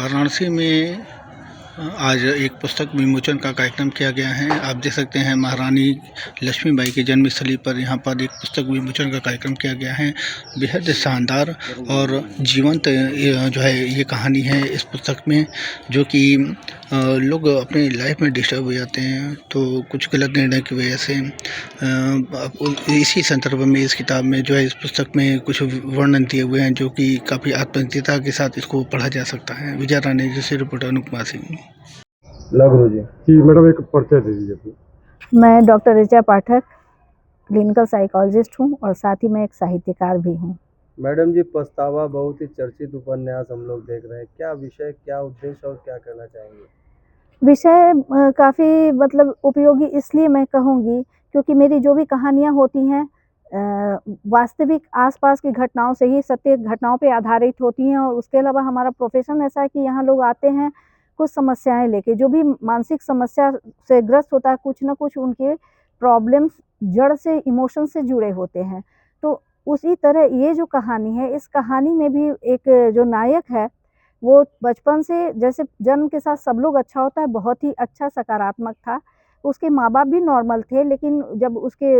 वाराणसी में आज एक पुस्तक विमोचन का कार्यक्रम किया गया है। आप देख सकते हैं महारानी लक्ष्मीबाई की जन्मस्थली पर यहाँ पर एक पुस्तक विमोचन का कार्यक्रम किया गया है। बेहद शानदार और जीवंत जो है ये कहानी है इस पुस्तक में, जो कि लोग अपने लाइफ में डिस्टर्ब हो जाते हैं तो कुछ गलत निर्णय की वजह से इसी संदर्भ में इस किताब में जो है इस पुस्तक में कुछ वर्णन दिए हुए हैं, जो कि काफ़ी आत्मनिर्भरता के साथ इसको पढ़ा जा सकता है। विजय रानी जैसे रिपोर्टर अनुपमा सिंह। लगरू जी मैडम, एक परिचय दे दीजिए अपनी। मैं डॉक्टर ऋचा पाठक, क्लिनिकल साइकोलॉजिस्ट हूँ और साथ ही मैं एक साहित्यकार भी हूँ। मैडम जी, पछतावा बहुत ही चर्चित उपन्यास हम लोग देख रहे हैं। क्या विषय, क्या उद्देश्य और क्या करना चाहेंगे? विषय काफ़ी मतलब उपयोगी इसलिए मैं कहूँगी क्योंकि मेरी जो भी कहानियाँ होती हैं वास्तविक आसपास की घटनाओं से ही, सत्य घटनाओं पे आधारित होती हैं। और उसके अलावा हमारा प्रोफेशन ऐसा है कि यहाँ लोग आते हैं कुछ समस्याएं लेके, जो भी मानसिक समस्या से ग्रस्त होता है, कुछ ना कुछ उनके प्रॉब्लम्स जड़ से, इमोशन से जुड़े होते हैं। तो उसी तरह ये जो कहानी है, इस कहानी में भी एक जो नायक है वो बचपन से, जैसे जन्म के साथ सब लोग अच्छा होता है, बहुत ही अच्छा सकारात्मक था। उसके माँ-बाप भी नॉर्मल थे, लेकिन जब उसके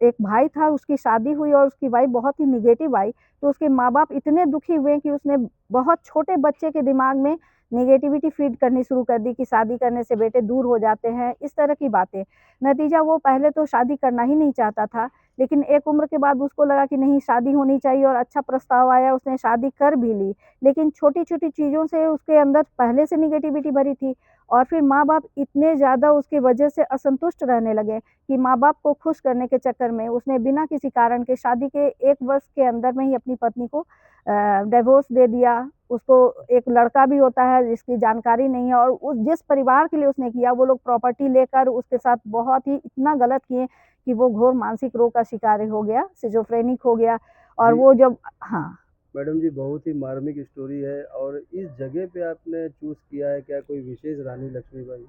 एक भाई था, उसकी शादी हुई और उसकी वाइफ़ बहुत ही नेगेटिव आई, तो उसके माँ-बाप इतने दुखी हुए कि उसने बहुत छोटे बच्चे के दिमाग में नेगेटिविटी फ़ीड करनी शुरू कर दी कि शादी करने से बेटे दूर हो जाते हैं, इस तरह की बातें। नतीजा वो पहले तो शादी करना ही नहीं चाहता था, लेकिन एक उम्र के बाद उसको लगा कि नहीं, शादी होनी चाहिए और अच्छा प्रस्ताव आया, उसने शादी कर भी ली। लेकिन छोटी-छोटी चीज़ों से उसके अंदर पहले से नेगेटिविटी भरी थी और फिर माँ-बाप इतने ज़्यादा उसकी वजह से असंतुष्ट रहने लगे कि माँ-बाप को खुश करने के चक्कर में उसने बिना किसी कारण के शादी के 1 वर्ष के अंदर में ही अपनी पत्नी को डिवोर्स दे दिया। उसको एक लड़का भी होता है जिसकी जानकारी नहीं है और उस जिस परिवार के लिए उसने किया, वो लोग प्रॉपर्टी लेकर उसके साथ बहुत ही इतना गलत किए कि वो घोर मानसिक रोग का शिकार हो गया, सिज़ोफ्रेनिक हो गया। और वो जब हाँ। मैडम जी, बहुत ही मार्मिक स्टोरी है। और इस जगह पे आपने चूज किया है, क्या कोई विशेष रानी लक्ष्मीबाई?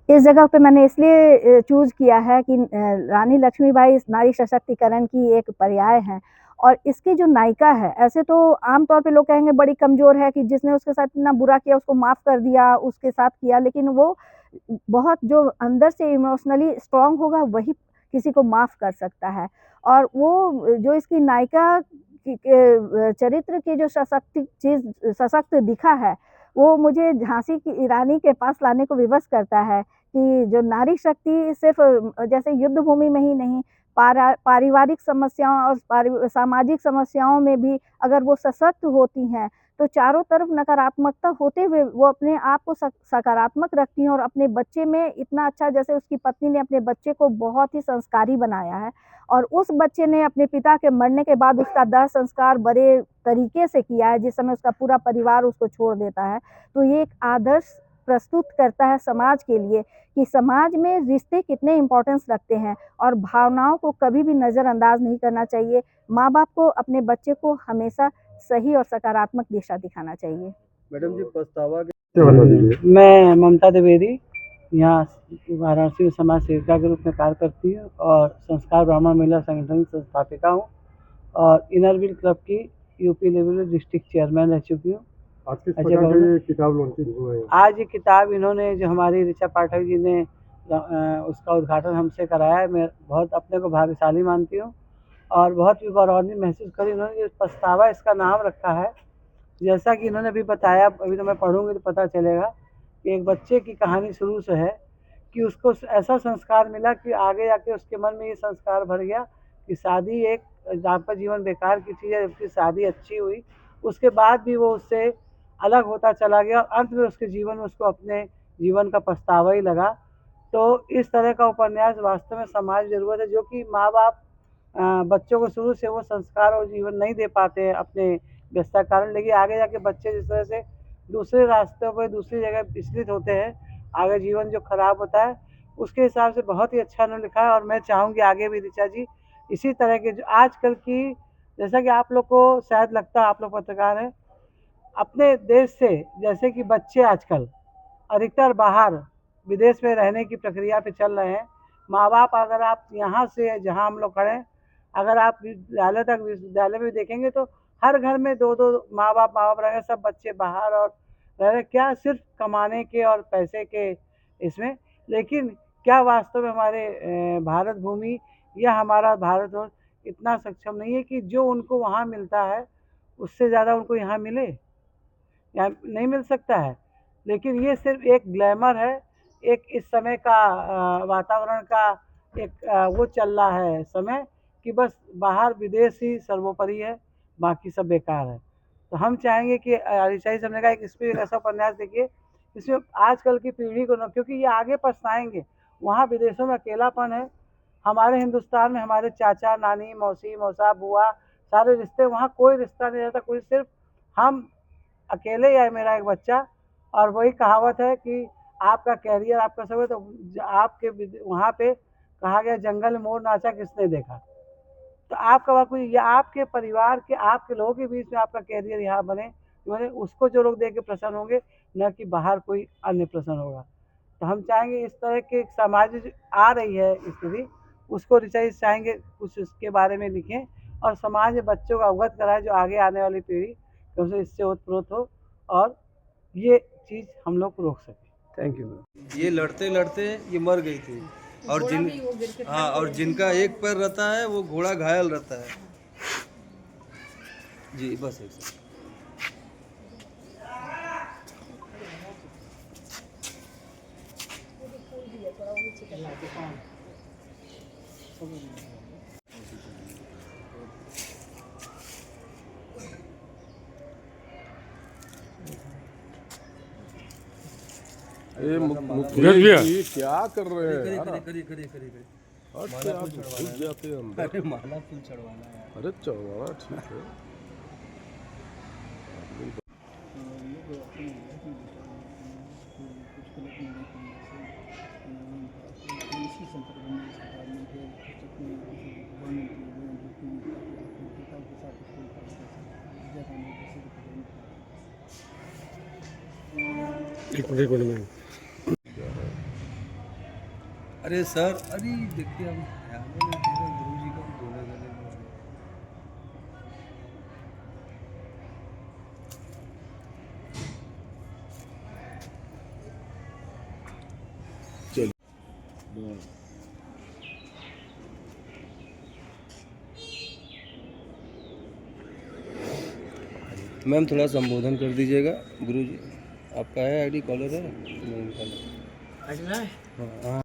इस जगह पे मैंने इसलिए चूज़ किया है कि रानी लक्ष्मीबाई नारी सशक्तिकरण की एक पर्याय हैं और इसकी जो नायिका है, ऐसे तो आम तौर पे लोग कहेंगे बड़ी कमज़ोर है कि जिसने उसके साथ इतना बुरा किया उसको माफ़ कर दिया, उसके साथ किया, लेकिन वो बहुत जो अंदर से इमोशनली स्ट्रॉन्ग होगा वही किसी को माफ़ कर सकता है। और वो जो इसकी नायिका के चरित्र की जो सशक्त दिखा है, वो मुझे झांसी की रानी के पास लाने को विवश करता है कि जो नारी शक्ति सिर्फ़ जैसे युद्ध भूमि में ही नहीं, पारिवारिक समस्याओं और सामाजिक समस्याओं में भी अगर वो सशक्त होती हैं, तो चारों तरफ नकारात्मकता होते हुए वो अपने आप को सकारात्मक रखती हैं और अपने बच्चे में इतना अच्छा, जैसे उसकी पत्नी ने अपने बच्चे को बहुत ही संस्कारी बनाया है और उस बच्चे ने अपने पिता के मरने के बाद उसका दाह संस्कार बड़े तरीके से किया है, जिस समय उसका पूरा परिवार उसको छोड़ देता है। तो ये एक आदर्श प्रस्तुत करता है समाज के लिए कि समाज में रिश्ते कितने इम्पोर्टेंस रखते हैं और भावनाओं को कभी भी नज़रअंदाज नहीं करना चाहिए। माँ-बाप को अपने बच्चे को हमेशा सही और सकारात्मक दिशा दिखाना चाहिए। मैडम जी, पछतावा के मैं ममता द्विवेदी यहाँ वाराणसी में समाज सेविका के रूप में कार्य करती हूँ और संस्कार ब्राह्मण महिला संगठन की संस्थापिका हूँ और इनर व्हील क्लब की यूपी लेवल में डिस्ट्रिक्ट चेयरमैन रह चुकी हूँ। आज किस प्रकार की किताब लॉन्चिंग हुआ है? आज ये किताब इन्होंने, जो हमारी ऋचा पाठक जी ने उसका उद्घाटन हमसे कराया है, मैं बहुत अपने को भाग्यशाली मानती हूँ और बहुत भी गौरवान्वित महसूस करी। इन्होंने पछतावा इसका नाम रखा है, जैसा कि इन्होंने अभी बताया, अभी तो मैं पढ़ूंगी तो पता चलेगा कि एक बच्चे की कहानी शुरू से है कि उसको ऐसा संस्कार मिला कि आगे जाके उसके मन में ये संस्कार भर गया कि शादी एक दाम्पत्य जीवन बेकार की चीज़ है, जबकि शादी अच्छी हुई, उसके बाद भी वो उससे अलग होता चला गया और अंत में उसके जीवन में उसको अपने जीवन का पछतावा ही लगा। तो इस तरह का उपन्यास वास्तव में समाज ज़रूरत है, जो कि माँ बाप बच्चों को शुरू से वो संस्कार और जीवन नहीं दे पाते हैं अपने व्यस्तता कारण, लेकिन आगे जाके बच्चे जिस तरह से दूसरे रास्तों पर दूसरी जगह विचलित होते हैं, आगे जीवन जो खराब होता है, उसके हिसाब से बहुत ही अच्छा उन्होंने लिखा है। और मैं चाहूँगी आगे भी ऋचा जी इसी तरह के, जो आजकल की, जैसा कि आप लोग को शायद लगता है, आप लोग पत्रकार हैं, अपने देश से जैसे कि बच्चे आजकल अधिकतर बाहर विदेश में रहने की प्रक्रिया पे चल रहे हैं। माँ बाप, अगर आप यहाँ से जहाँ हम लोग खड़े हैं, अगर आप विश्वविद्यालय में भी देखेंगे तो हर घर में दो दो माँ बाप रहेंगे, सब बच्चे बाहर और रह रहे क्या सिर्फ कमाने के और पैसे के इसमें, लेकिन क्या वास्तव में हमारे भारत भूमि या हमारा भारतवर्ष इतना सक्षम नहीं है कि जो उनको वहाँ मिलता है उससे ज़्यादा उनको यहाँ मिले, यहाँ नहीं मिल सकता है। लेकिन ये सिर्फ एक ग्लैमर है, एक इस समय का वातावरण का एक वो चल रहा है समय कि बस बाहर विदेश ही सर्वोपरि है, बाकी सब बेकार है। तो हम चाहेंगे कि रिचाई साहब ने कहा इस पर एक ऐसा उपन्यास देखिए जिसमें आजकल की पीढ़ी को न, क्योंकि ये आगे पछताएंगे। वहाँ विदेशों में अकेलापन है, हमारे हिंदुस्तान में हमारे चाचा नानी मौसी मौसा बुआ सारे रिश्ते, वहाँ कोई रिश्ता नहीं रहता, कोई सिर्फ हम अकेले ही है मेरा एक बच्चा। और वही कहावत है कि आपका कैरियर आपका सब है, तो आपके वहाँ पे कहा गया जंगल में मोर नाचा किसने देखा। तो आपका वहाँ कोई या आपके परिवार के आपके लोगों के बीच में आपका कैरियर यहाँ बने, उसको जो लोग देख के प्रसन्न होंगे, न कि बाहर कोई अन्य प्रसन्न होगा। तो हम चाहेंगे इस तरह के समाज जो आ रही है स्थिति, उसको रिचार्ज चाहेंगे कुछ उसके बारे में लिखें और समाज में बच्चों को अवगत कराएं, जो आगे आने वाली पीढ़ी तो इससे ओतप्रोत हो और ये चीज़ हम लोग रोक सकें। Thank you. ये लड़ते लड़ते ये मर गई थी और और जिनका एक पैर रहता है वो घोड़ा घायल रहता है जी। बस एक सेकंड। ये क्या कर रहे हैं यार? करिए अच्छा, आप घुस जाते हैं अंदर। अरे माला फूल चढ़वाना है। अरे चढ़वाना ठीक है। अरे सर, अरे देखिए हम गुरु जी का बोले गले मैम थोड़ा संबोधन कर दीजिएगा। गुरु जी आपका है आईडी कॉलर है? नहीं, हाँ।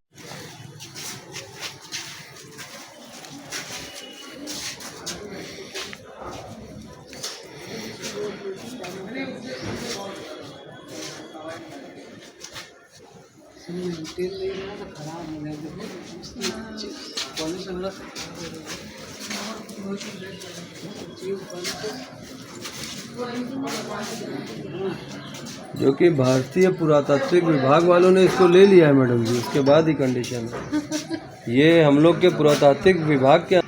जो कि भारतीय पुरातात्विक विभाग वालों ने इसको ले लिया है मैडम जी, उसके बाद ही कंडीशन है। ये हम लोग के पुरातात्विक विभाग के